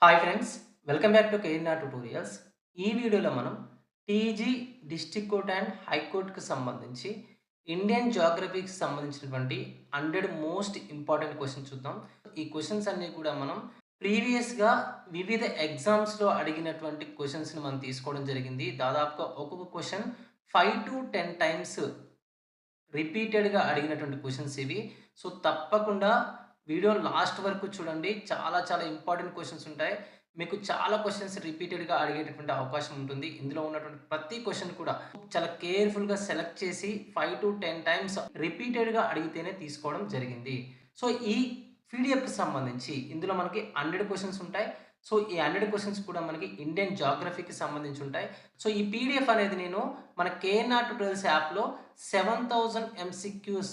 Hi friends, welcome back to KNR tutorials. ఈ వీడియోలో మనం టీజీ, డిస్ట్రిక్ట్ కోర్ట్ అండ్ హైకోర్టుకి సంబంధించి ఇండియన్ జియోగ్రఫీకి సంబంధించినటువంటి 100 మోస్ట్ ఇంపార్టెంట్ క్వశ్చన్స్ చూద్దాం. ఈ క్వశ్చన్స్ అన్నీ కూడా మనం ప్రీవియస్‌గా వివిధ ఎగ్జామ్స్‌లో అడిగినటువంటి క్వశ్చన్స్‌ని మనం తీసుకోవడం జరిగింది. దాదాపుగా ఒక్కొక్క క్వశ్చన్ 5-10 టైమ్స్ రిపీటెడ్‌గా అడిగినటువంటి క్వెషన్స్ ఇవి. సో, తప్పకుండా వీడియో లాస్ట్ వరకు చూడండి. చాలా చాలా ఇంపార్టెంట్ క్వెషన్స్ ఉంటాయి. మీకు చాలా క్వెషన్స్ రిపీటెడ్‌గా అడిగేటటువంటి అవకాశం ఉంటుంది. ఇందులో ఉన్నటువంటి ప్రతి క్వెషన్ కూడా చాలా కేర్‌ఫుల్‌గా సెలెక్ట్ చేసి 5-10 టైమ్స్ రిపీటెడ్‌గా అడిగితేనే తీసుకోవడం జరిగింది. సో, ఈ పీడిఎఫ్‌కి సంబంధించి ఇందులో మనకి 100 క్వెషన్స్ ఉంటాయి. సో, ఈ 100 క్వెషన్స్ కూడా మనకి ఇండియన్ జియోగ్రఫీకి సంబంధించి ఉంటాయి. సో, ఈ పీడిఎఫ్ అనేది నేను మన కేఎన్ఆర్ ట్యుటోరియల్స్ యాప్‌లో 7000 ఎంసీక్యూస్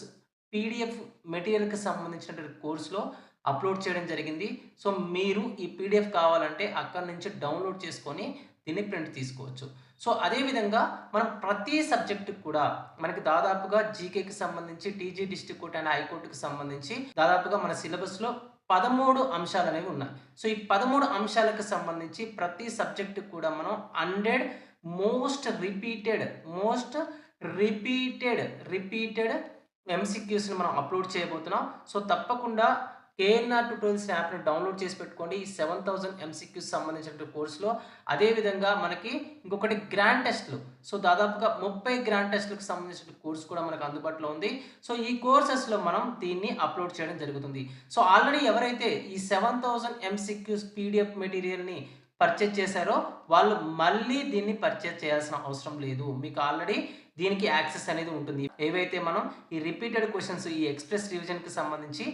పీడిఎఫ్ మెటీరియల్‌కి సంబంధించినటువంటి కోర్స్‌లో అప్‌లోడ్ చేయడం జరిగింది. సో, మీరు ఈ పీడిఎఫ్ కావాలంటే అక్కడి నుంచి డౌన్‌లోడ్ చేసుకొని దీన్ని ప్రింట్ తీసుకోవచ్చు. సో, అదే విధంగా మనం ప్రతి సబ్జెక్ట్‌కి కూడా మనకి దాదాపుగా జీకేకి సంబంధించి టీజీ, డిస్ట్రిక్ట్ కోర్ట్ అండ్ హైకోర్ట్‌కి సంబంధించి దాదాపుగా మన సిలబస్‌లో 13 అంశాలనేవి ఉన్నాయి. సో, ఈ 13 అంశాలకు సంబంధించి ప్రతి సబ్జెక్ట్‌కి కూడా మనం 100 most repeated, most repeated, repeated ఎంసీక్యూస్‌ని మనం అప్‌లోడ్ చేయబోతున్నాం. సో, తప్పకుండా కేఎన్ఆర్ ట్యుటోరియల్స్ యాప్‌ని డౌన్‌లోడ్ చేసి పెట్టుకోండి. ఈ 7000 ఎంసీక్యూస్ సంబంధించినటువంటి కోర్స్‌లో. అదే విధంగా మనకి ఇంకొకటి గ్రాండ్ టెస్ట్‌లు. సో, దాదాపుగా 30 గ్రాండ్ టెస్ట్‌లకు సంబంధించిన కోర్స్ కూడా మనకు అందుబాటులో ఉంది. సో, ఈ కోర్సెస్‌లో మనం దీన్ని అప్‌లోడ్ చేయడం జరుగుతుంది. సో, ఆల్రెడీ ఎవరైతే ఈ 7000 ఎంసీక్యూస్ పీడీఎఫ్ మెటీరియల్‌ని పర్చేజ్ చేశారో వాళ్ళు మళ్ళీ దీన్ని పర్చేజ్ చేయాల్సిన అవసరం లేదు. మీకు ఆల్రెడీ దీనికి యాక్సెస్ అనేది ఉంటుంది. ఏవైతే మనం ఈ రిపీటెడ్ క్వెషన్స్ ఈ ఎక్స్‌ప్రెస్ రివిజన్‌కి సంబంధించి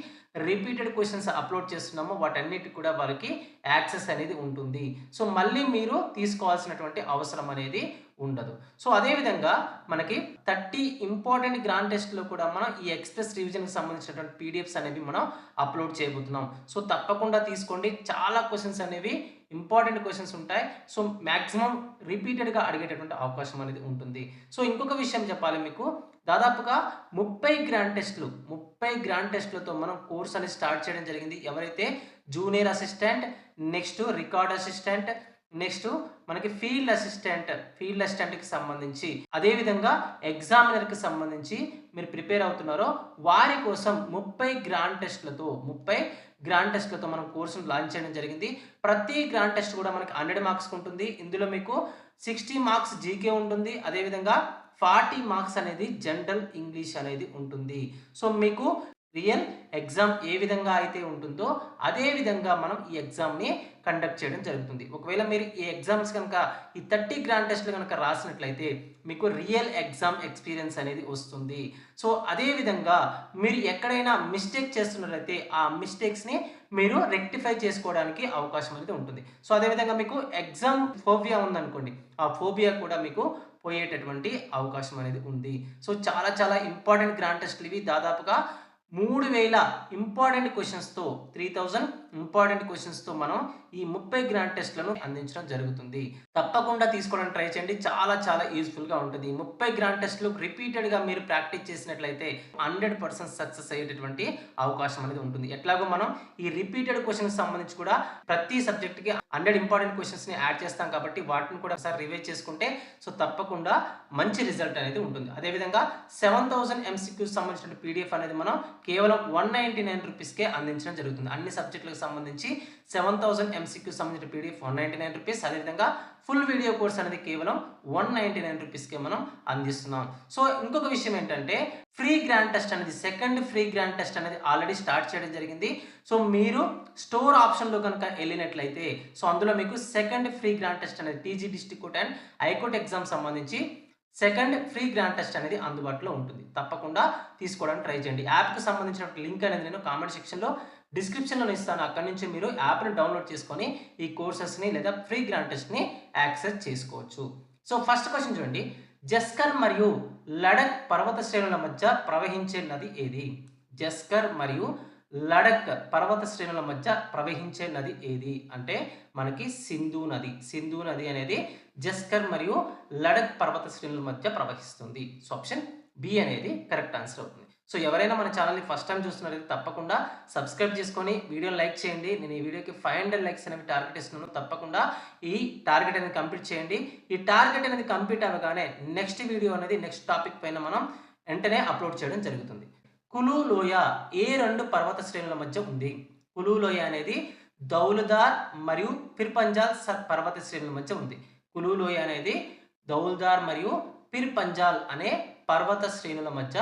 రిపీటెడ్ క్వెషన్స్ అప్‌లోడ్ చేస్తున్నామో వాటన్నిటికి కూడా వారికి యాక్సెస్ అనేది ఉంటుంది. సో, మళ్ళీ మీరు తీసుకోవాల్సినటువంటి అవసరం అనేది ఉండదు. సో, అదే విధంగా మనకి 30 ఇంపార్టెంట్ గ్రాండ్ టెస్ట్‌లో కూడా మనం ఈ ఎక్స్‌ప్రెస్ రివిజన్‌కి సంబంధించినటువంటి పీడీఎఫ్స్ అనేవి మనం అప్‌లోడ్ చేయబోతున్నాం. సో, తప్పకుండా తీసుకోండి. చాలా క్వెషన్స్ అనేవి ఇంపార్టెంట్ క్వెషన్స్ ఉంటాయి. సో, మాక్సిమం రిపీటెడ్‌గా అడిగేటటువంటి అవకాశం అనేది ఉంటుంది. సో, ఇంకొక విషయం చెప్పాలి మీకు. దాదాపుగా 30 గ్రాండ్ టెస్ట్‌లు, 30 గ్రాండ్ టెస్ట్‌లతో మనం కోర్స్ అనేది స్టార్ట్ చేయడం జరిగింది. ఎవరైతే junior assistant, next record assistant, next మనకి ఫీల్డ్ అసిస్టెంట్‌కి సంబంధించి, అదే విధంగా ఎగ్జామినర్‌కి సంబంధించి మీరు ప్రిపేర్ అవుతున్నారో వారి కోసం 30 గ్రాండ్ టెస్ట్‌లతో మనం కోర్స్‌ని లాంచ్ చేయడం జరిగింది. ప్రతి గ్రాండ్ టెస్ట్ కూడా మనకి 100 మార్క్స్‌కి ఉంటుంది. ఇందులో మీకు 60 మార్క్స్ జీకే ఉంటుంది. అదే విధంగా 40 మార్క్స్ అనేది జనరల్ ఇంగ్లీష్ అనేది ఉంటుంది. సో, మీకు రియల్ ఎగ్జామ్ ఏ విధంగా అయితే ఉంటుందో, అదే విధంగా మనం ఈ ఎగ్జామ్‌ని కండక్ట్ చేయడం జరుగుతుంది. ఒకవేళ మీరు ఈ ఎగ్జామ్స్ గనక ఈ 30 గ్రాండ్ టెస్ట్‌లు గనక రాసినట్లయితే మీకు రియల్ ఎగ్జామ్ ఎక్స్‌పీరియన్స్ అనేది వస్తుంది. సో, అదే విధంగా మీరు ఎక్కడైనా మిస్టేక్ చేస్తున్నట్లయితే ఆ మిస్టేక్స్‌ని మీరు రెక్టిఫై చేసుకోవడానికి అవకాశం అనేది ఉంటుంది. సో, అదే విధంగా మీకు ఎగ్జామ్ ఫోబియా ఉందనుకోండి. ఆ ఫోబియా కూడా మీకు పోయేటటువంటి అవకాశం అనేది ఉంది. సో, చాలా చాలా ఇంపార్టెంట్ గ్రాండ్ టెస్ట్‌లు ఇవి. దాదాపుగా 3000 ఇంపార్టెంట్ క్వెషన్స్‌తో 3000 ఇంపార్టెంట్ క్వెషన్స్‌తో మనం ఈ 30 గ్రాండ్ టెస్ట్‌లను అందించడం జరుగుతుంది. తప్పకుండా తీసుకోవడానికి ట్రై చేయండి. చాలా చాలా యూజ్‌ఫుల్‌గా ఉంటుంది. 30 గ్రాండ్ టెస్ట్‌లు రిపీటెడ్‌గా మీరు ప్రాక్టీస్ చేసినట్లయితే 100% సక్సెస్ అయ్యేటటువంటి అవకాశం అనేది ఉంటుంది. ఎట్లాగో మనం ఈ రిపీటెడ్ క్వెషన్‌కి సంబంధించి కూడా ప్రతి సబ్జెక్ట్‌కి 100 ఇంపార్టెంట్ క్వెషన్స్‌ని యాడ్ చేస్తాం కాబట్టి వాటిని కూడా ఒకసారి రివైజ్ చేసుకుంటే సో, తప్పకుండా మంచి రిజల్ట్ అనేది ఉంటుంది. అదే విధంగా 7000 ఎంసీక్యూస్ సంబంధించిన పీడీఎఫ్ అనేది మనం కేవలం రూ. 199కే అందించడం జరుగుతుంది. అన్ని సబ్జెక్టులకు సంబంధించి 7000 ఎంసీక్యూస్ సంబంధించిన పీడీఎఫ్ రూ. 199. అదేవిధంగా ఫుల్ వీడియో కోర్స్ అనేది కేవలం రూ. 199కే మనం అందిస్తున్నాం. సో, ఇంకొక విషయం ఏంటంటే ఫ్రీ గ్రాండ్ టెస్ట్ అనేది సెకండ్ ఫ్రీ గ్రాండ్ టెస్ట్ అనేది ఆల్రెడీ స్టార్ట్ చేయడం జరిగింది. సో, మీరు స్టోర్ ఆప్షన్‌లో గనుక ఎళ్ళినట్లయితే సో, అందులో మీకు సెకండ్ ఫ్రీ గ్రాండ్ టెస్ట్ అనేది TG, district court and high court exam సంబంధించి సెకండ్ ఫ్రీ గ్రాండ్ టెస్ట్ అనేది అందుబాటులో ఉంటుంది. తప్పకుండా తీసుకోవడానికి ట్రై చేయండి. యాప్‌కి సంబంధించిన లింక్ అనేది నేను కామెంట్ సెక్షన్‌లో డిస్క్రిప్షన్‌లో ఇస్తాను. అక్కడి నుంచి మీరు యాప్‌ని డౌన్‌లోడ్ చేసుకొని ఈ కోర్సెస్‌ని లేదా ఫ్రీ గ్రాండ్ టెస్ట్‌ని యాక్సెస్ చేసుకోవచ్చు. సో, ఫస్ట్ క్వెషన్ చూడండి. జస్కర్ మరియు లడక్ పర్వత శ్రేణుల మధ్య ప్రవహించే నది ఏది? జస్కర్ మరియు లడక్ పర్వత శ్రేణుల మధ్య ప్రవహించే నది ఏది? అంటే మనకి సింధు నది. సింధు నది అనేది జస్కర్ మరియు లడక్ పర్వత శ్రేణుల మధ్య ప్రవహిస్తుంది. సో, ఆప్షన్ బి అనేది కరెక్ట్ ఆన్సర్ అవుతుంది. సో ఎవరైనా మన ఛానల్‌ని ఫస్ట్ టైమ్ చూస్తున్నట్లయితే తప్పకుండా సబ్స్క్రైబ్ చేసుకొని వీడియోని లైక్ చేయండి. నేను ఈ వీడియోకి 500 లైక్స్ అనేవి టార్గెట్ ఇస్తున్నాను. తప్పకుండా ఈ టార్గెట్ అనేది కంప్లీట్ చేయండి. ఈ టార్గెట్ అనేది కంప్లీట్ అవ్వగానే నెక్స్ట్ వీడియో అనేది నెక్స్ట్ టాపిక్ పైన మనం వెంటనే అప్లోడ్ చేయడం జరుగుతుంది. కులు లోయ ఏ 2 పర్వత శ్రేణుల మధ్య ఉంది? కులు లోయ అనేది దౌలదార్ మరియు పిర్పంజాల్ పర్వత శ్రేణుల మధ్య ఉంది. కులు లోయ అనేది దౌల్దార్ మరియు పిర్పంజాల్ అనే పర్వత శ్రేణుల మధ్య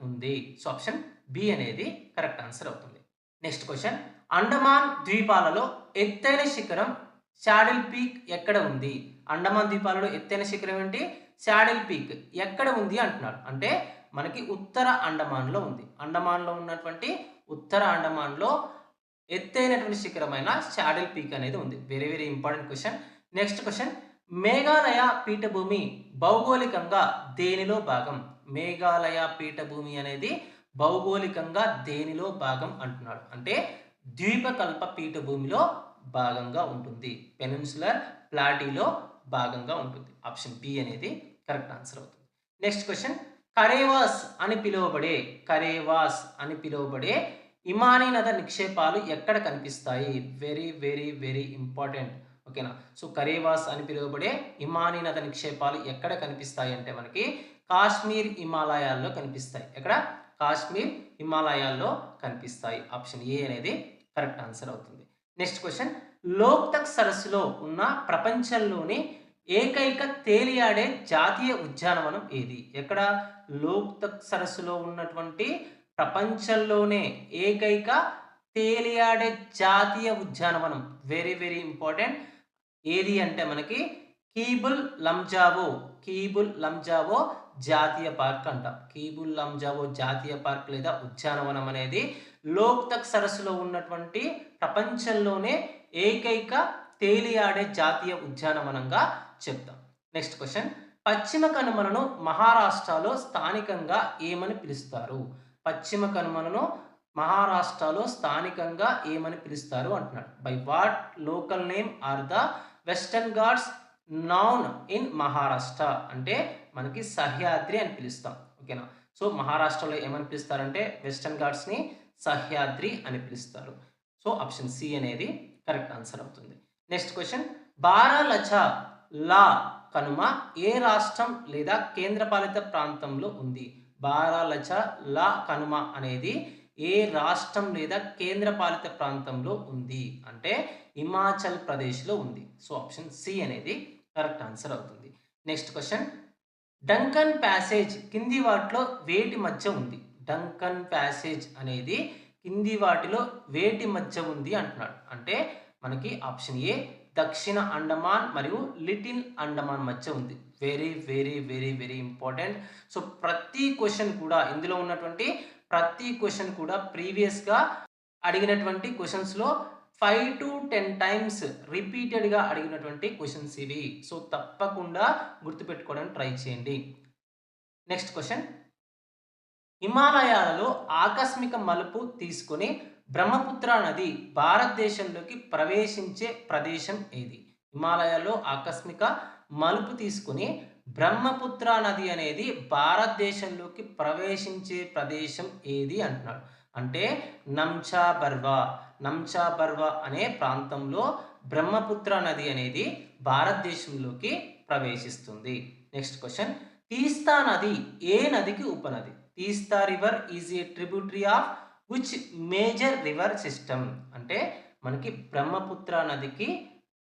ఉంది. సో ఆప్షన్ బి అనేది కరెక్ట్ ఆన్సర్ అవుతుంది. నెక్స్ట్ క్వశ్చన్, అండమాన్ ద్వీపాలలో ఎత్తైన శిఖరం శాడిల్ పీక్ ఎక్కడ ఉంది? అండమాన్ ద్వీపాలలో ఎత్తైన శిఖరం ఏంటి? శాడిల్ పీక్ ఎక్కడ ఉంది అంటున్నాడు. అంటే మనకి ఉత్తర అండమాన్లో ఉంది. అండమాన్లో ఉన్నటువంటి ఉత్తర అండమాన్లో ఎత్తైనటువంటి శిఖరమైన శాడిల్ పీక్ అనేది ఉంది. Very very important question. Next question, Meghalaya పీఠభూమి భౌగోళికంగా దేనిలో భాగం? మేఘాలయ పీఠభూమి అనేది భౌగోళికంగా దేనిలో భాగం అంటున్నాడు. అంటే ద్వీపకల్ప పీఠభూమిలో భాగంగా ఉంటుంది. పెనిన్సులర్ ప్లాటీలో భాగంగా ఉంటుంది. ఆప్షన్ బి అనేది కరెక్ట్ ఆన్సర్ అవుతుంది. నెక్స్ట్ క్వశ్చన్, కరేవాస్ అని పిలువబడే ఇమానీ నద నిక్షేపాలు ఎక్కడ కనిపిస్తాయి? Very very very important. ఓకేనా. సో కరేవాస్ అని పిలువబడే ఇమానీ నద నిక్షేపాలు ఎక్కడ కనిపిస్తాయి అంటే మనకి కాశ్మీర్ హిమాలయాల్లో కనిపిస్తాయి. ఎక్కడ? కాశ్మీర్ హిమాలయాల్లో కనిపిస్తాయి. ఆప్షన్ ఏ అనేది కరెక్ట్ ఆన్సర్ అవుతుంది. నెక్స్ట్ క్వశ్చన్, లోక్తక్ సరస్సులో ఉన్న ప్రపంచంలోని ఏకైక తేలియాడే జాతీయ ఉద్యానవనం ఏది? ఎక్కడ? లోక్తక్ సరస్సులో ఉన్నటువంటి ప్రపంచంలోనే ఏకైక తేలియాడే జాతీయ ఉద్యానవనం. Very very important. ఏది అంటే మనకి కీబుల్ లంజావో జాతీయ పార్క్ అంటాం. కీబుల్ లంజావో జాతీయ పార్క్ లేదా ఉద్యానవనం అనేది లోక్తక్ సరస్సులో ఉన్నటువంటి ప్రపంచంలోనే ఏకైక తేలియాడే జాతీయ ఉద్యానవనంగా చెప్తాం. నెక్స్ట్ క్వశ్చన్, పశ్చిమ కనుమలను మహారాష్ట్రలో స్థానికంగా ఏమని పిలుస్తారు? పశ్చిమ కనుమలను మహారాష్ట్రలో స్థానికంగా ఏమని పిలుస్తారు అంటున్నాడు. By what local name or the western Ghats noun in Maharashtra? అంటే మనకి సహ్యాద్రి అని పిలుస్తాం. ఓకేనా. సో మహారాష్ట్రలో ఏమని పిలుస్తారంటే వెస్టర్న్ ఘాట్స్ని సహ్యాద్రి అని పిలుస్తారు. సో ఆప్షన్ సి అనేది కరెక్ట్ ఆన్సర్ అవుతుంది. నెక్స్ట్ క్వశ్చన్, బారాలచా కనుమ ఏ రాష్ట్రం లేదా కేంద్రపాలిత ప్రాంతంలో ఉంది? బారాలచా కనుమ అనేది ఏ రాష్ట్రం లేదా కేంద్రపాలిత ప్రాంతంలో ఉంది అంటే హిమాచల్ ప్రదేశ్లో ఉంది. సో ఆప్షన్ సి అనేది కరెక్ట్ ఆన్సర్ అవుతుంది. నెక్స్ట్ క్వశ్చన్, డంకన్ ప్యాసేజ్ కింది వాటిలో వేటి మధ్య ఉంది? డంకన్ ప్యాసేజ్ అనేది కింది వాటిలో వేటి మధ్య ఉంది అంటున్నాడు. అంటే మనకి ఆప్షన్ ఏ దక్షిణ అండమాన్ మరియు లిటిల్ అండమాన్ మధ్య ఉంది. Very very very very important. So ప్రతి క్వశ్చన్ కూడా ఇందులో ఉన్నటువంటి ప్రతి క్వశ్చన్ కూడా ప్రీవియస్గా అడిగినటువంటి క్వశ్చన్స్లో 5 to 10 టైమ్స్ రిపీటెడ్గా అడిగినటువంటి క్వశ్చన్స్ ఇవి. సో తప్పకుండా గుర్తుపెట్టుకోవడానికి ట్రై చేయండి. నెక్స్ట్ క్వశ్చన్, హిమాలయాలలో ఆకస్మిక మలుపు తీసుకొని బ్రహ్మపుత్ర నది భారతదేశంలోకి ప్రవేశించే ప్రదేశం ఏది? హిమాలయాల్లో ఆకస్మిక మలుపు తీసుకుని బ్రహ్మపుత్ర నది అనేది భారతదేశంలోకి ప్రవేశించే ప్రదేశం ఏది అంటున్నాడు. అంటే నంచాబర్వా అనే ప్రాంతంలో బ్రహ్మపుత్ర నది అనేది భారతదేశంలోకి ప్రవేశిస్తుంది. నెక్స్ట్ క్వశ్చన్, తీస్తా నది ఏ నదికి ఉపనది? తీస్తా river is a tributary of which major river system? అంటే మనకి బ్రహ్మపుత్ర నదికి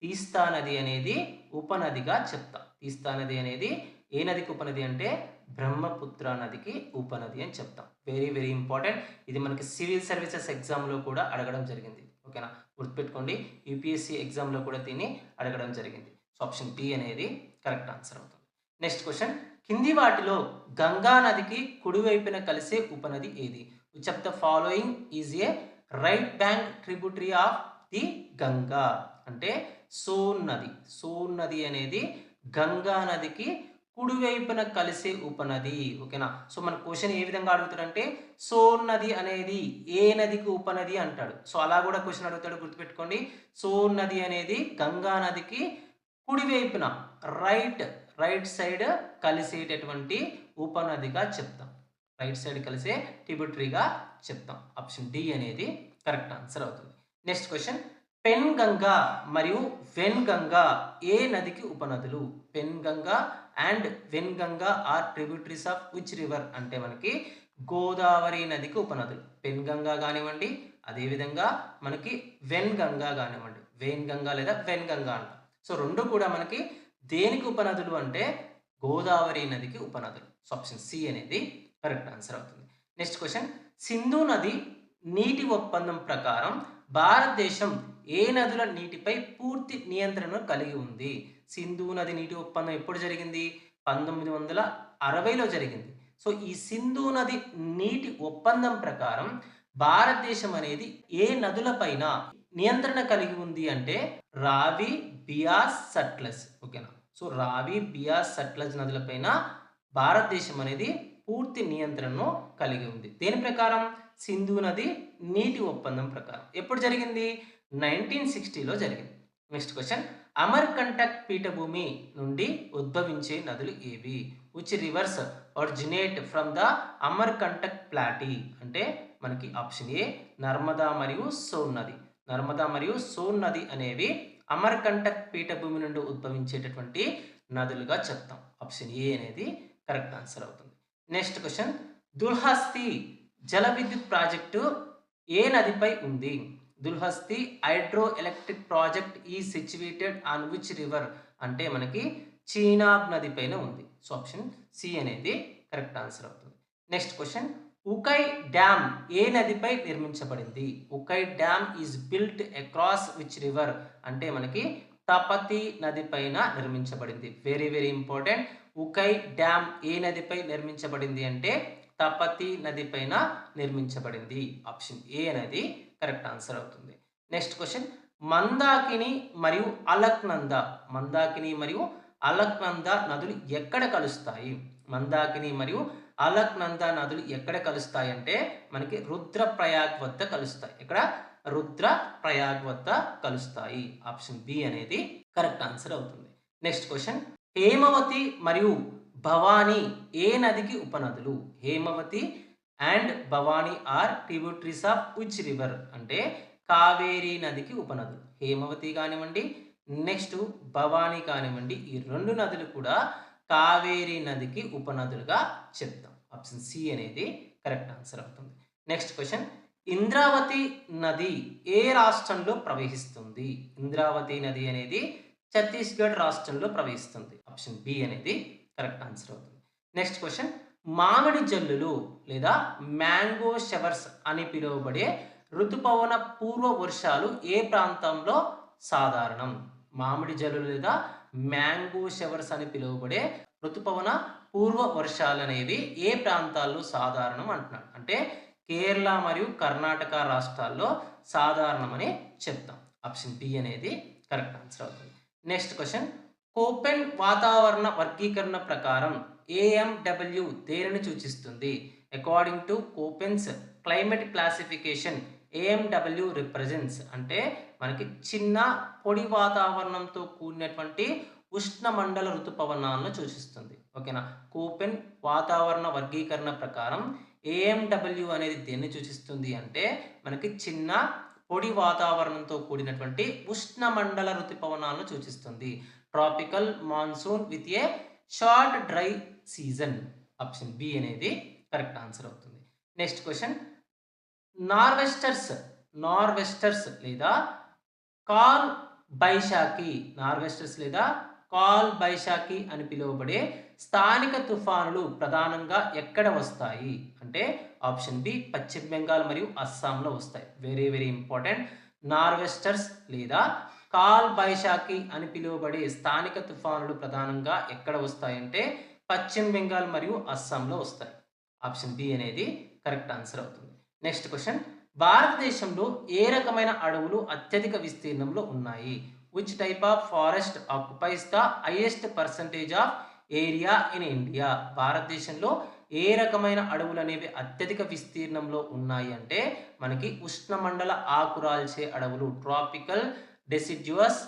తీస్తా నది అనేది ఉపనదిగా చెప్తాం. తీస్తా నది అనేది ఏ నదికి ఉపనది అంటే బ్రహ్మపుత్ర నదికి ఉపనది అని చెప్తాం. Very very important. ఇది మనకి సివిల్ సర్వీసెస్ ఎగ్జామ్లో కూడా అడగడం జరిగింది. ఓకేనా, గుర్తుపెట్టుకోండి. యూపీఎస్సీ ఎగ్జామ్లో కూడా దీన్ని అడగడం జరిగింది. సో ఆప్షన్ బి అనేది కరెక్ట్ ఆన్సర్ అవుతుంది. నెక్స్ట్ క్వశ్చన్, కింది వాటిలో గంగా నదికి కుడివైపున కలిసే ఉపనది ఏది? Which of the following is a right bank tributary of the Ganga? అంటే సోన్ నది అనేది గంగా నదికి కుడివైపున కలిసే ఉపనది. ఓకేనా. సో మన క్వశ్చన్ ఏ విధంగా అడుగుతాడంటే సోన్ నది అనేది ఏ నదికి ఉపనది అంటాడు. సో అలా కూడా క్వశ్చన్ అడుగుతాడు, గుర్తుపెట్టుకోండి. సోన్ నది అనేది గంగా నదికి కుడివైపున రైట్ సైడ్ కలిసేటటువంటి ఉపనదిగా చెప్తాం. రైట్ సైడ్ కలిసే ట్రిబ్యూటరీగా చెప్తాం. ఆప్షన్ డి అనేది కరెక్ట్ ఆన్సర్ అవుతుంది. నెక్స్ట్ క్వశ్చన్, పెన్గంగా మరియు వెన్గంగా ఏ నదికి ఉపనదులు? Penganga and Wainganga are tributaries of which river అంటే మనకి గోదావరి నదికి ఉపనదులు. పెన్గంగా కానివ్వండి, అదేవిధంగా మనకి వెన్గంగా కానివ్వండి, వేన్గంగా లేదా వెన్గంగా అంటాం. సో రెండు కూడా మనకి దేనికి ఉపనదులు అంటే గోదావరి నదికి ఉపనదులు. సో ఆప్షన్ సి అనేది కరెక్ట్ ఆన్సర్ అవుతుంది. నెక్స్ట్ క్వశ్చన్, సింధు నది నీటి ఒప్పందం ప్రకారం భారతదేశం ఏ నదుల నీటిపై పూర్తి నియంత్రణను కలిగి ఉంది? సింధు నది నీటి ఒప్పందం ఎప్పుడు జరిగింది? 1960లో జరిగింది. సో ఈ సింధు నది నీటి ఒప్పందం ప్రకారం భారతదేశం అనేది ఏ నదులపైన నియంత్రణ కలిగి ఉంది అంటే రావి, బియాస్, సట్లెజ్. ఓకేనా? సో రావి, బియాస్, సట్లెజ్ నదులపైన భారతదేశం అనేది పూర్తి నియంత్రణను కలిగి ఉంది. దేని ప్రకారం? సింధు నది నీటి ఒప్పందం ప్రకారం. ఎప్పుడు జరిగింది? 1960లో జరిగింది. నెక్స్ట్ క్వశ్చన్, అమర్కంటక్ పీఠభూమి నుండి ఉద్భవించే నదులు ఏవి? Which rivers originate from the Amarkantak plateau అంటే మనకి ఆప్షన్ ఏ నర్మదా మరియు సోన్ నది. నర్మదా మరియు సోన్ నది అనేవి అమర్కంటక్ పీఠభూమి నుండి ఉద్భవించేటటువంటి నదులుగా చెప్తాం. ఆప్షన్ ఏ అనేది కరెక్ట్ ఆన్సర్ అవుతుంది. నెక్స్ట్ క్వశ్చన్, దుల్హస్తి జల విద్యుత్ ప్రాజెక్టు ఏ నదిపై ఉంది? Dulhasti hydro electric project is situated on which river అంటే మనకి చీనాబ్ నది పైన ఉంది. సో ఆప్షన్ సి అనేది కరెక్ట్ ఆన్సర్ అవుతుంది. నెక్స్ట్ క్వశ్చన్, ఉకై డ్యామ్ ఏ నదిపై నిర్మించబడింది? Ukai dam is built across which river అంటే మనకి తపతి నది పైన నిర్మించబడింది. Very very important. Ukai dam ఏ నదిపై నిర్మించబడింది అంటే తపతి నది పైన నిర్మించబడింది. ఆప్షన్ ఏ అనేది కరెక్ట్ ఆన్సర్ అవుతుంది. నెక్స్ట్ క్వశ్చన్, మందాకిని మరియు అలక్నంద మందాకిని మరియు అలక్నంద నదులు ఎక్కడ కలుస్తాయి? మందాకిని మరియు అలక్నంద నదులు ఎక్కడ కలుస్తాయి అంటే మనకి రుద్రప్రయాగ్ వద్ద కలుస్తాయి. ఇక్కడ రుద్రప్రయాగ్ వద్ద కలుస్తాయి. ఆప్షన్ బి అనేది కరెక్ట్ ఆన్సర్ అవుతుంది. నెక్స్ట్ క్వశ్చన్, హేమవతి మరియు భవానీ ఏ నదికి ఉపనదులు? Hemavati and Bhavani are tributaries of which river అంటే కావేరీ నదికి ఉపనదులు. హేమవతి కానివ్వండి, నెక్స్ట్ భవానీ కానివ్వండి, ఈ రెండు నదులు కూడా కావేరీ నదికి ఉపనదులుగా చెప్తాం. ఆప్షన్ సి అనేది కరెక్ట్ ఆన్సర్ అవుతుంది. నెక్స్ట్ క్వశ్చన్, ఇంద్రావతి నది ఏ రాష్ట్రంలో ప్రవహిస్తుంది? ఇంద్రావతి నది అనేది ఛత్తీస్గఢ్ రాష్ట్రంలో ప్రవహిస్తుంది. ఆప్షన్ బి అనేది కరెక్ట్ ఆన్సర్ అవుతుంది. నెక్స్ట్ క్వశ్చన్, మామిడి జల్లులు లేదా మ్యాంగో షవర్స్ అని పిలువబడే ఋతుపవన పూర్వ వర్షాలు ఏ ప్రాంతంలో సాధారణం? మామిడి జల్లులు లేదా మ్యాంగో షవర్స్ అని పిలువబడే ఋతుపవన పూర్వ వర్షాలు అనేవి ఏ ప్రాంతాల్లో సాధారణం అంటున్నాడు. అంటే కేరళ మరియు కర్ణాటక రాష్ట్రాల్లో సాధారణమని చెప్తాం. ఆప్షన్ బి అనేది కరెక్ట్ ఆన్సర్ అవుతుంది. నెక్స్ట్ క్వశ్చన్, కోపెన్ వాతావరణ వర్గీకరణ ప్రకారం AMW దేనిని సూచిస్తుంది? According to Koppen's climate classification AMW represents అంటే మనకి చిన్న పొడి వాతావరణంతో కూడినటువంటి ఉష్ణమండల ఋతుపవనాలను సూచిస్తుంది. ఓకేనా? కోపెన్ వాతావరణ వర్గీకరణ ప్రకారం AMW అనేది దేన్ని సూచిస్తుంది అంటే మనకి చిన్న పొడి వాతావరణంతో కూడినటువంటి ఉష్ణమండల ఋతుపవనాలను సూచిస్తుంది. Tropical monsoon with a short dry season. Option B అనేది కరెక్ట్ ఆన్సర్ అవుతుంది. నెక్స్ట్ క్వశ్చన్, నార్వెస్టర్స్ లేదా కాల్ బైశాఖి అని పిలువబడే స్థానిక తుఫానులు ప్రధానంగా ఎక్కడ వస్తాయి అంటే ఆప్షన్ బి పశ్చిమ బెంగాల్ మరియు అస్సాంలో వస్తాయి. Very very important. నార్వెస్టర్స్ లేదా కాల్ బైశాఖి అని పిలువబడే స్థానిక తుఫానులు ప్రధానంగా ఎక్కడ వస్తాయంటే పశ్చిమ బెంగాల్ మరియు అస్సాంలో వస్తాయి. ఆప్షన్ బి అనేది కరెక్ట్ ఆన్సర్ అవుతుంది. నెక్స్ట్ క్వశ్చన్, భారతదేశంలో ఏ రకమైన అడవులు అత్యధిక విస్తీర్ణంలో ఉన్నాయి? Which type of forest occupies the highest percentage of area in India? భారతదేశంలో ఏ రకమైన అడవులు అనేవి అత్యధిక విస్తీర్ణంలో ఉన్నాయి అంటే మనకి ఉష్ణమండల ఆకురాల్చే అడవులు, ట్రాపికల్ డెసిడ్యువస్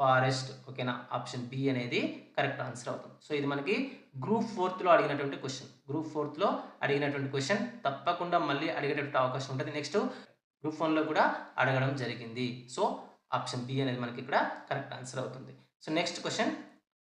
ఫారెస్ట్. ఓకేనా? ఆప్షన్ బి అనేది కరెక్ట్ ఆన్సర్ అవుతుంది. సో ఇది మనకి గ్రూప్ 4లో అడిగినటువంటి క్వశ్చన్. గ్రూప్ 4లో అడిగినటువంటి క్వశ్చన్ తప్పకుండా మళ్ళీ అడిగేటటువంటి అవకాశం ఉంటుంది. నెక్స్ట్ గ్రూప్ 1లో కూడా అడగడం జరిగింది. సో ఆప్షన్ బి అనేది మనకి ఇక్కడ కరెక్ట్ ఆన్సర్ అవుతుంది. సో నెక్స్ట్ క్వశ్చన్,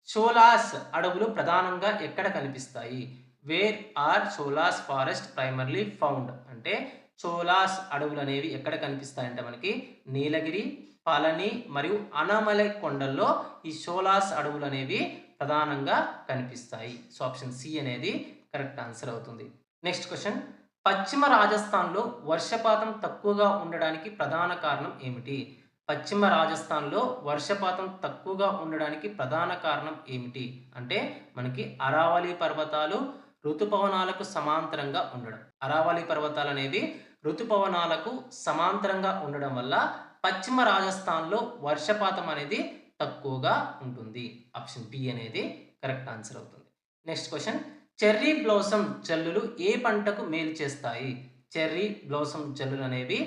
షోలాస్ అడవులు ప్రధానంగా ఎక్కడ కనిపిస్తాయి? Where are sholas forest primarily found? అంటే చోలాస్ అడవులు అనేవి ఎక్కడ కనిపిస్తాయంటే మనకి నీలగిరి, పళని మరియు అన్నమలై కొండల్లో ఈ షోలాస్ అడవులు అనేవి ప్రధానంగా కనిపిస్తాయి. సో ఆప్షన్ సి అనేది కరెక్ట్ ఆన్సర్ అవుతుంది. నెక్స్ట్ క్వశ్చన్, పశ్చిమ రాజస్థాన్లో వర్షపాతం తక్కువగా ఉండడానికి ప్రధాన కారణం ఏమిటి? పశ్చిమ రాజస్థాన్లో వర్షపాతం తక్కువగా ఉండడానికి ప్రధాన కారణం ఏమిటి అంటే మనకి అరావళి పర్వతాలు ఋతుపవనాలకు సమాంతరంగా ఉండడం. అరావళి పర్వతాలు అనేవి ఋతుపవనాలకు సమాంతరంగా ఉండడం వల్ల పశ్చిమ రాజస్థాన్లో వర్షపాతం అనేది తక్కువగా ఉంటుంది. ఆప్షన్ బి అనేది కరెక్ట్ ఆన్సర్ అవుతుంది. నెక్స్ట్ క్వశ్చన్, చెర్రీ బ్లోసమ్ జల్లులు ఏ పంటకు మేలు చేస్తాయి? చెర్రీ బ్లోసమ్ జల్లులు అనేవి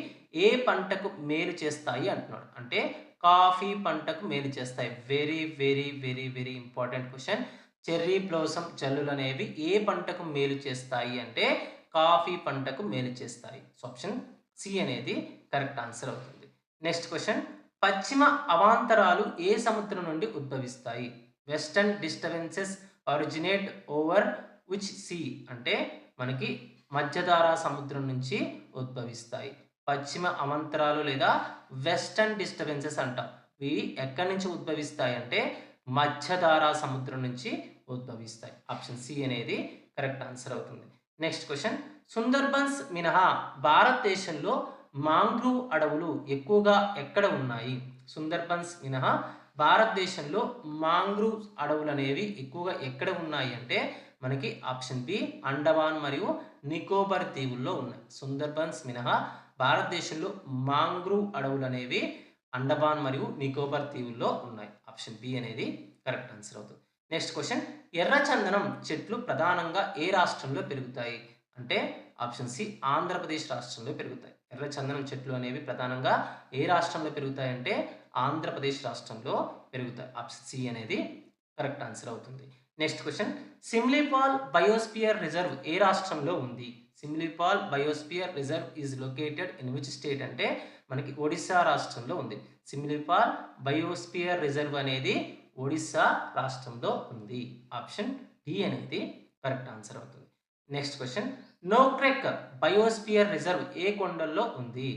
ఏ పంటకు మేలు చేస్తాయి అంటున్నాడు. అంటే కాఫీ పంటకు మేలు చేస్తాయి. Very very very very important question. Cherry blossom జల్లులు అనేవి ఏ పంటకు మేలు చేస్తాయి అంటే కాఫీ పంటకు మేలు చేస్తాయి. సో ఆప్షన్ సి అనేది కరెక్ట్ ఆన్సర్ అవుతుంది. నెక్స్ట్ క్వశ్చన్, పశ్చిమ అవాంతరాలు ఏ సముద్రం నుండి ఉద్భవిస్తాయి? Western disturbances originate over which sea? అంటే మనకి మధ్యధారా సముద్రం నుంచి ఉద్భవిస్తాయి. పశ్చిమ అవాంతరాలు లేదా వెస్టర్న్ డిస్టర్బెన్సెస్ అంటాం. ఇవి ఎక్కడి నుంచి ఉద్భవిస్తాయి అంటే మధ్యధారా సముద్రం నుంచి ఉద్భవిస్తాయి. ఆప్షన్ సి అనేది కరెక్ట్ ఆన్సర్ అవుతుంది. నెక్స్ట్ క్వశ్చన్, సుందర్బన్స్ మినహా భారతదేశంలో మాంగ్రూవ్ అడవులు ఎక్కువగా ఎక్కడ ఉన్నాయి? సుందర్బన్స్ మినహా భారతదేశంలో మాంగ్రూవ్ అడవులు అనేవి ఎక్కువగా ఎక్కడ ఉన్నాయి అంటే మనకి ఆప్షన్ బి అండమాన్ మరియు నికోబార్ దీవుల్లో ఉన్నాయి. సుందర్బన్స్ మినహా భారతదేశంలో మాంగ్రూవ్ అడవులు అనేవి అండమాన్ మరియు నికోబార్ దీవుల్లో ఉన్నాయి. ఆప్షన్ బి అనేది కరెక్ట్ ఆన్సర్ అవుతుంది. నెక్స్ట్ క్వశ్చన్, ఎర్రచందనం చెట్లు ప్రధానంగా ఏ రాష్ట్రంలో పెరుగుతాయి? అంటే ఆప్షన్ సి ఆంధ్రప్రదేశ్ రాష్ట్రంలో పెరుగుతాయి. ఎర్రచందనం చెట్లు అనేవి ప్రధానంగా ఏ రాష్ట్రంలో పెరుగుతాయి అంటే ఆంధ్రప్రదేశ్ రాష్ట్రంలో పెరుగుతాయి. ఆప్షన్ సి అనేది కరెక్ట్ ఆన్సర్ అవుతుంది. Next question, Simlipal biosphere reserve ఏ రాష్ట్రంలో ఉంది? Simlipal biosphere reserve is located in which state అంటే మనకి ఒడిస్సా రాష్ట్రంలో ఉంది. సిమ్లీపాల్ బయోస్పియర్ రిజర్వ్ అనేది ఒడిస్సా రాష్ట్రంలో ఉంది. ఆప్షన్ డి అనేది కరెక్ట్ ఆన్సర్ అవుతుంది. Next question, Nokrek biosphere reserve ఏ కొండల్లో ఉంది?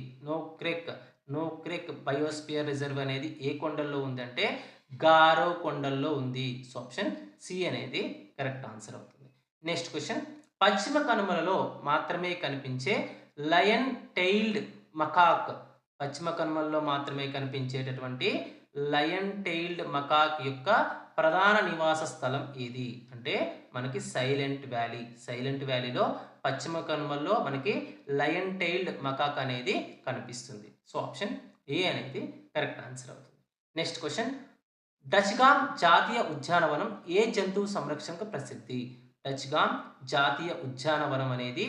నోక్రెక్ బయోస్పియర్ రిజర్వ్ అనేది ఏ కొండల్లో ఉంది అంటే గారో కొండల్లో ఉంది. సో ఆప్షన్ సి అనేది కరెక్ట్ ఆన్సర్ అవుతుంది. నెక్స్ట్ క్వశ్చన్, పశ్చిమ కనుమలలో మాత్రమే కనిపించే లయన్ టెయిల్డ్ మకాక్, పశ్చిమ కనుమలలో మాత్రమే కనిపించేటటువంటి లయన్ టెయిల్డ్ మకాక్ యొక్క ప్రధాన నివాస స్థలం ఏది అంటే మనకి సైలెంట్ వ్యాలీ. సైలెంట్ వ్యాలీలో పశ్చిమ కనుమల్లో మనకి లయన్ టెయిల్డ్ మకాక్ అనేది కనిపిస్తుంది. సో ఆప్షన్ ఏ అనేది కరెక్ట్ ఆన్సర్ అవుతుంది. నెక్స్ట్ క్వశ్చన్, డచ్గామ్ జాతీయ ఉద్యానవనం ఏ జంతువు సంరక్షణకు ప్రసిద్ధి? డచ్గామ్ జాతీయ ఉద్యానవనం అనేది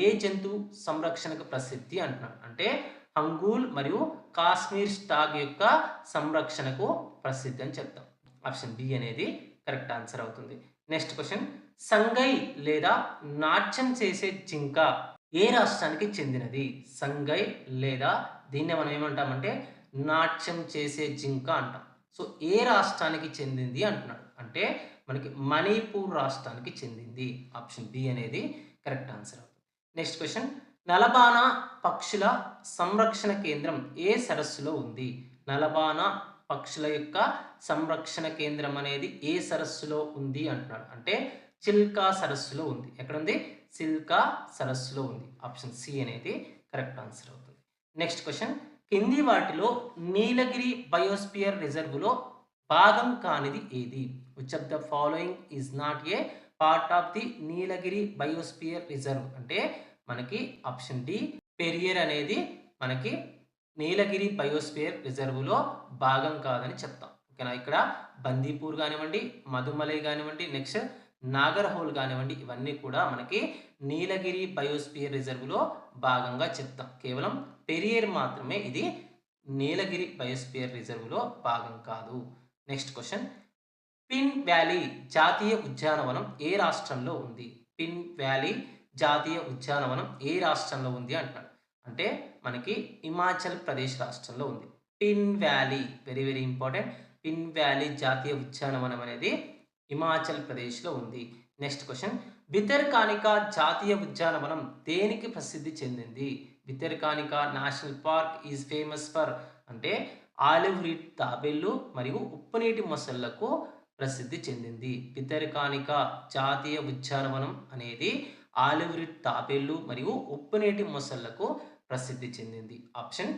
ఏ జంతువు సంరక్షణకు ప్రసిద్ధి అంటున్నాడు. అంటే హంగూల్ మరియు కాశ్మీర్ స్టాగ్ యొక్క సంరక్షణకు ప్రసిద్ధి అని చెప్తాం. ఆప్షన్ బి అనేది కరెక్ట్ ఆన్సర్ అవుతుంది. నెక్స్ట్ క్వశ్చన్, సంగై లేదా నాట్యం చేసే జింక ఏ రాష్ట్రానికి చెందినది? సంగై లేదా దీన్ని మనం ఏమంటామంటే నాట్యం చేసే జింక అంటాం. సో ఏ రాష్ట్రానికి చెందింది అంటున్నాడు అంటే మనకి మణిపూర్ రాష్ట్రానికి చెందింది. ఆప్షన్ బి అనేది కరెక్ట్ ఆన్సర్ అవుతుంది. నెక్స్ట్ క్వశ్చన్, నలబానా పక్షుల సంరక్షణ కేంద్రం ఏ సరస్సులో ఉంది? నలబానా పక్షుల యొక్క సంరక్షణ కేంద్రం అనేది ఏ సరస్సులో ఉంది అంటున్నాడు. అంటే చిల్కా సరస్సులో ఉంది. ఎక్కడ ఉంది? చిల్కా సరస్సులో ఉంది. ఆప్షన్ సి అనేది కరెక్ట్ ఆన్సర్ అవుతుంది. నెక్స్ట్ క్వశ్చన్, కింది వాటిలో నీలగిరి బయోస్పియర్ రిజర్వ్లో భాగం కానిది ఏది? Which of the following is not a part of the Nilgiri biosphere reserve అంటే మనకి ఆప్షన్ డి పెరియర్ అనేది మనకి నీలగిరి బయోస్పియర్ రిజర్వ్లో భాగం కాదని చెప్తాం. ఓకేనా? ఇక్కడ బందీపూర్ కానివ్వండి, మధుమలై కానివ్వండి, నెక్స్ట్ నాగర్హోల్ కానివ్వండి, ఇవన్నీ కూడా మనకి నీలగిరి బయోస్పియర్ రిజర్వ్లో భాగంగా చెప్తాం. కేవలం పెరియర్ మాత్రమే ఇది నీలగిరి బయోస్పియర్ రిజర్వ్లో భాగం కాదు. నెక్స్ట్ క్వశ్చన్, పిన్ వ్యాలీ జాతీయ ఉద్యానవనం ఏ రాష్ట్రంలో ఉంది? పిన్ వ్యాలీ జాతీయ ఉద్యానవనం ఏ రాష్ట్రంలో ఉంది అంటున్నాడు. అంటే మనకి హిమాచల్ ప్రదేశ్ రాష్ట్రంలో ఉంది. Pin valley very very important. Pin valley జాతీయ ఉద్యానవనం అనేది హిమాచల్ ప్రదేశ్లో ఉంది. నెక్స్ట్ క్వశ్చన్, భితర్కానికా జాతీయ ఉద్యానవనం దేనికి ప్రసిద్ధి చెందింది? Bhitarkanika national park is famous for అంటే ఆలివ్ రీడ్ తాబేళ్లు మరియు ఉప్పునీటి మొసళ్లకు ప్రసిద్ధి చెందింది. భితర్కానికా జాతీయ ఉద్యానవనం అనేది ఆలివ్ రీడ్ తాబేళ్లు మరియు ఉప్పునీటి మొసళ్లకు ప్రసిద్ధి చెందింది. ఆప్షన్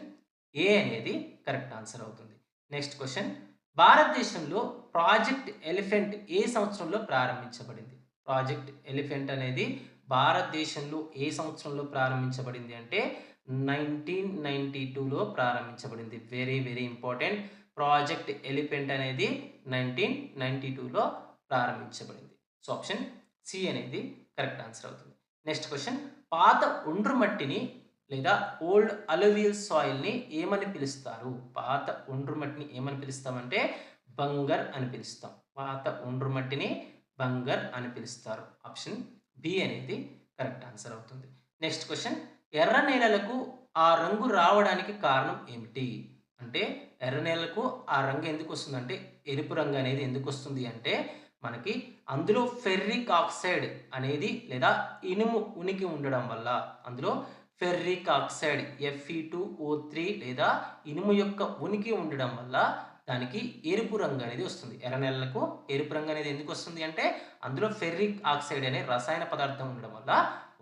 ఏ అనేది కరెక్ట్ ఆన్సర్ అవుతుంది. నెక్స్ట్ క్వశ్చన్, భారతదేశంలో ప్రాజెక్ట్ ఎలిఫెంట్ ఏ సంవత్సరంలో ప్రారంభించబడింది? ప్రాజెక్ట్ ఎలిఫెంట్ అనేది భారతదేశంలో ఏ సంవత్సరంలో ప్రారంభించబడింది అంటే 1992లో ప్రారంభించబడింది. Very very important. Project elephant అనేది 1992లో ప్రారంభించబడింది. సో ఆప్షన్ సి అనేది కరెక్ట్ ఆన్సర్ అవుతుంది. నెక్స్ట్ క్వశ్చన్, పాత ఒండ్రు మట్టిని లేదా ఓల్డ్ అలువియల్ సాయిల్ని ఏమని పిలుస్తారు? పాత ఒండ్రు మట్టిని ఏమని పిలుస్తామంటే బంగర్ అని పిలుస్తాం. పాత ఒండ్రు మట్టిని బంగర్ అని పిలుస్తారు. ఆప్షన్ బి అనేది కరెక్ట్ ఆన్సర్ అవుతుంది. నెక్స్ట్ క్వశ్చన్, ఎర్ర నేలలకు ఆ రంగు రావడానికి కారణం ఏమిటి? అంటే ఎర్ర నేలలకు ఆ రంగు ఎందుకు వస్తుందంటే ఎరుపు రంగు అనేది ఎందుకు వస్తుంది అంటే మనకి అందులో ఫెర్రిక్ ఆక్సైడ్ అనేది లేదా ఇనుము ఉనికి ఉండడం వల్ల, అందులో ఫెర్రిక్ ఆక్సైడ్ Fe2O3 లేదా ఇనుము యొక్క ఉనికి ఉండడం వల్ల దానికి ఎరుపు రంగు అనేది వస్తుంది. ఎర్ర నేలలకు ఎరుపు రంగు అనేది ఎందుకు వస్తుంది అంటే అందులో ఫెర్రిక్ ఆక్సైడ్ అనే రసాయన పదార్థం ఉండడం వల్ల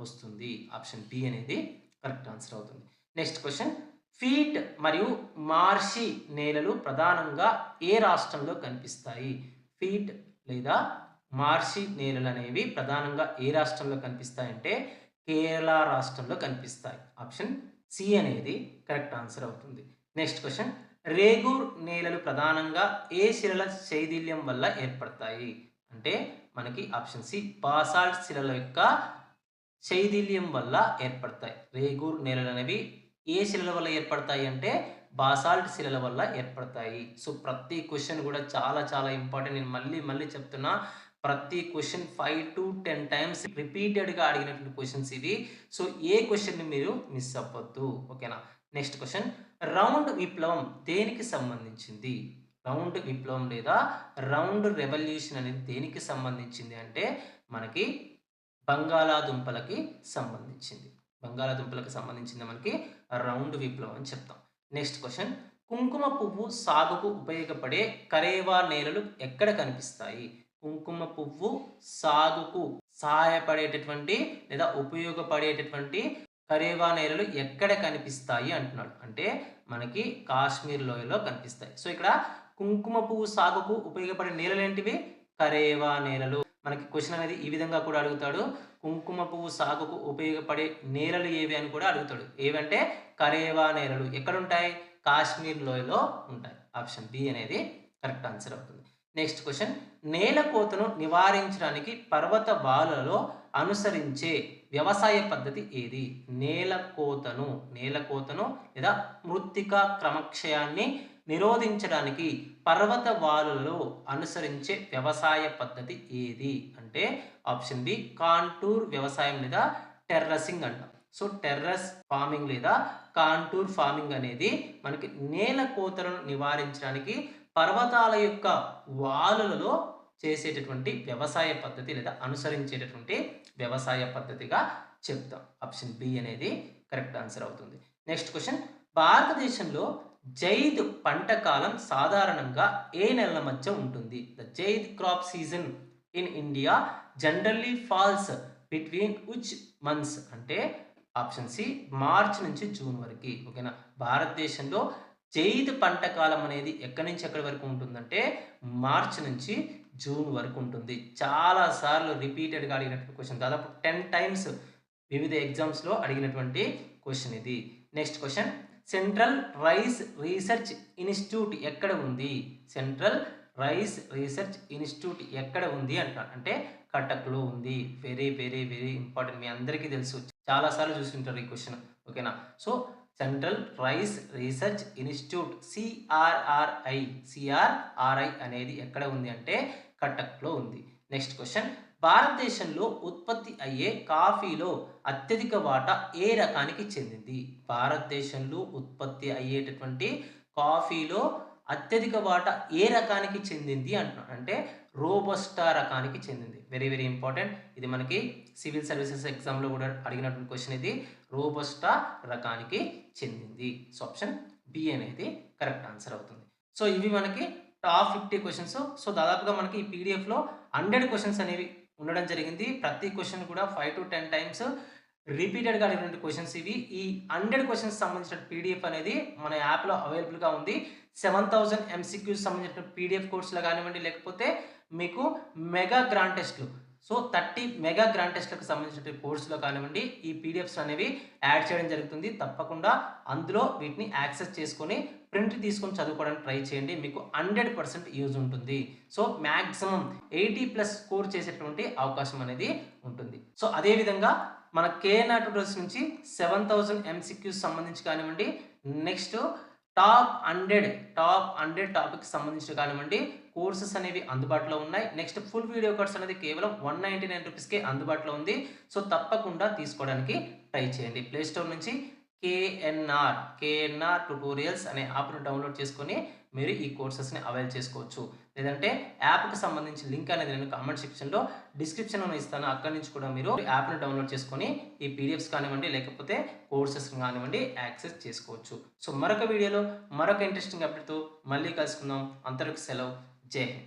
వస్తుంది. ఆప్షన్ బి అనేది కరెక్ట్ ఆన్సర్ అవుతుంది. నెక్స్ట్ క్వశ్చన్, ఫీట్ మరియు మార్షి నేలలు ప్రధానంగా ఏ రాష్ట్రంలో కనిపిస్తాయి? ఫీట్ లేదా మార్షి నేలలు అనేవి ప్రధానంగా ఏ రాష్ట్రంలో కనిపిస్తాయంటే కేరళ రాష్ట్రంలో కనిపిస్తాయి. ఆప్షన్ సి అనేది కరెక్ట్ ఆన్సర్ అవుతుంది. నెక్స్ట్ క్వశ్చన్, రేగూర్ నేలలు ప్రధానంగా ఏ శిలల శైథిల్యం వల్ల ఏర్పడతాయి? అంటే మనకి ఆప్షన్ సి బాసాల్ట్ శిలల యొక్క శైథిల్యం వల్ల ఏర్పడతాయి. రేగూర్ నేలలు అనేవి ఏ శిలల వల్ల ఏర్పడతాయి అంటే బాసాల్ట్ శిలల వల్ల ఏర్పడతాయి. సో ప్రతి క్వశ్చన్ కూడా చాలా చాలా ఇంపార్టెంట్. నేను మళ్ళీ చెప్తున్నా, ప్రతి క్వశ్చన్ 5 to 10 టైమ్స్ రిపీటెడ్గా అడిగినటువంటి క్వశ్చన్స్ ఇవి. సో ఏ క్వశ్చన్ని మీరు మిస్ అవ్వద్దు. ఓకేనా? నెక్స్ట్ క్వశ్చన్, రౌండ్ విప్లవం దేనికి సంబంధించింది? రౌండ్ విప్లవం లేదా రౌండ్ రెవల్యూషన్ అనేది దేనికి సంబంధించింది అంటే మనకి బంగాళాదుంపలకి సంబంధించింది. బంగాళాదుంపలకు సంబంధించింది మనకి రౌండ్ విప్లవం అని చెప్తాం. నెక్స్ట్ క్వశ్చన్, కుంకుమ పువ్వు సాగుకు ఉపయోగపడే కరేవా నేలలు ఎక్కడ కనిపిస్తాయి? కుంకుమ పువ్వు సాగుకు సహాయపడేటటువంటి లేదా ఉపయోగపడేటటువంటి కరేవా నేలలు ఎక్కడ కనిపిస్తాయి అంటున్నాడు. అంటే మనకి కాశ్మీర్ లోయలో కనిపిస్తాయి. సో ఇక్కడ కుంకుమ పువ్వు సాగుకు ఉపయోగపడే నేలలు ఏంటివి? కరేవా నేలలు. మనకి క్వశ్చన్ అనేది ఈ విధంగా కూడా అడుగుతాడు. కుంకుమ పువ్వు సాగుకు ఉపయోగపడే నేలలు ఏవి అని కూడా అడుగుతాడు. ఏవంటే కరేవా నేలలు. ఎక్కడుంటాయి? కాశ్మీర్ లోయలో ఉంటాయి. ఆప్షన్ బి అనేది కరెక్ట్ ఆన్సర్ అవుతుంది. నెక్స్ట్ క్వశ్చన్, నేల కోతను నివారించడానికి పర్వత వాలులలో అనుసరించే వ్యవసాయ పద్ధతి ఏది? నేల కోతను లేదా మృత్తికా క్రమక్షయాన్ని నిరోధించడానికి పర్వత వాలులలో అనుసరించే వ్యవసాయ పద్ధతి ఏది అంటే ఆప్షన్ బి కాంటూర్ వ్యవసాయం లేదా టెర్రసింగ్ అంటాం. సో టెర్రస్ ఫార్మింగ్ లేదా కాంటూర్ ఫార్మింగ్ అనేది మనకి నేల కోతలను నివారించడానికి పర్వతాల యొక్క వాలులలో చేసేటటువంటి వ్యవసాయ పద్ధతి లేదా అనుసరించేటటువంటి వ్యవసాయ పద్ధతిగా చెప్తాం. ఆప్షన్ బి అనేది కరెక్ట్ ఆన్సర్ అవుతుంది. నెక్స్ట్ క్వశ్చన్, భారతదేశంలో జైద్ పంట కాలం సాధారణంగా ఏ నెలల మధ్య ఉంటుంది? The zaid crop season in India generally falls between which months అంటే ఆప్షన్ సి మార్చ్ నుంచి జూన్ వరకు. ఓకేనా? భారతదేశంలో జైద్ పంట కాలం అనేది ఎక్కడి నుంచి ఎక్కడి వరకు ఉంటుందంటే మార్చ్ నుంచి జూన్ వరకు ఉంటుంది. చాలా సార్లు రిపీటెడ్గా అడిగినటువంటి క్వశ్చన్, దాదాపు 10 టైమ్స్ వివిధ ఎగ్జామ్స్లో అడిగినటువంటి క్వశ్చన్ ఇది. Next question, central rice research institute ఎక్కడ ఉంది? సెంట్రల్ రైస్ రీసెర్చ్ ఇన్స్టిట్యూట్ ఎక్కడ ఉంది అంటారు. అంటే కటక్లో ఉంది. Very very very important. మీ అందరికీ తెలుసు, చాలాసార్లు చూస్తుంటారు ఈ క్వశ్చన్. ఓకేనా? So central rice research institute CRRI అనేది ఎక్కడ ఉంది అంటే కటక్లో ఉంది. నెక్స్ట్ క్వశ్చన్, భారతదేశంలో ఉత్పత్తి అయ్యే కాఫీలో అత్యధిక వాటా ఏ రకానికి చెందింది? భారతదేశంలో ఉత్పత్తి అయ్యేటటువంటి కాఫీలో అత్యధిక వాటా ఏ రకానికి చెందింది అంటున్నాడు అంటే రోబస్టా రకానికి చెందింది. Very very important. ఇది మనకి సివిల్ సర్వీసెస్ ఎగ్జామ్లో కూడా అడిగినటువంటి క్వశ్చన్ ఇది. రోబస్టా రకానికి చెందింది. సో ఆప్షన్ బి అనేది కరెక్ట్ ఆన్సర్ అవుతుంది. సో ఇవి మనకి టాప్ 50 క్వశ్చన్స్. సో దాదాపుగా మనకి ఈ పీడిఎఫ్లో 100 క్వశ్చన్స్ అనేవి ఉండడం జరిగింది. ప్రతి క్వశ్చన్ కూడా 5 to 10 టైమ్స్ రిపీటెడ్గా అడిగినటువంటి క్వశ్చన్స్ ఇవి. ఈ 100 క్వశ్చన్స్ సంబంధించిన పీడిఎఫ్ అనేది మన యాప్లో అవైలబుల్గా ఉంది. 7000 ఎంసీక్యూస్ సంబంధించిన పీడిఎఫ్ కోర్సులు కానివ్వండి, లేకపోతే మీకు మెగా గ్రాండ్ టెస్ట్లు, సో 30 మెగా గ్రాండ్ టెస్ట్లకు సంబంధించిన కోర్సులో కానివ్వండి ఈ పీడిఎఫ్స్ అనేవి యాడ్ చేయడం జరుగుతుంది. తప్పకుండా అందులో వీటిని యాక్సెస్ చేసుకొని ప్రింట్ తీసుకొని చదువుకోవడానికి ట్రై చేయండి. మీకు 100% యూజ్ ఉంటుంది. సో మ్యాక్సిమం 80+ స్కోర్ చేసేటువంటి అవకాశం అనేది ఉంటుంది. సో అదేవిధంగా మన కేఎన్ఆర్ ట్యూటర్స్ నుంచి 7000 ఎంసీక్యూస్ సంబంధించి కానివ్వండి, నెక్స్ట్ టాప్ 100 టాపిక్స్ సంబంధించి కానివ్వండి కోర్సెస్ అనేవి అందుబాటులో ఉన్నాయి. నెక్స్ట్ ఫుల్ వీడియో కోర్స్ అనేది కేవలం 199 రూపీస్కే అందుబాటులో ఉంది. సో తప్పకుండా తీసుకోవడానికి ట్రై చేయండి. ప్లే స్టోర్ నుంచి కేఎన్ఆర్ ట్యుటోరియల్స్ అనే యాప్ను డౌన్లోడ్ చేసుకొని మీరు ఈ కోర్సెస్ని అవైల్ చేసుకోవచ్చు. లేదంటే యాప్కి సంబంధించిన లింక్ అనేది నేను కామెంట్ సెక్షన్లో డిస్క్రిప్షన్లో ఇస్తాను. అక్కడి నుంచి కూడా మీరు యాప్ను డౌన్లోడ్ చేసుకొని ఈ పీడిఎఫ్స్ కానివ్వండి, లేకపోతే కోర్సెస్ కానివ్వండి యాక్సెస్ చేసుకోవచ్చు. సో మరొక వీడియోలో మరొక ఇంట్రెస్టింగ్ అప్డేట్తో మళ్ళీ కలుసుకుందాం. అంతవరకు సెలవు. జై హింద్.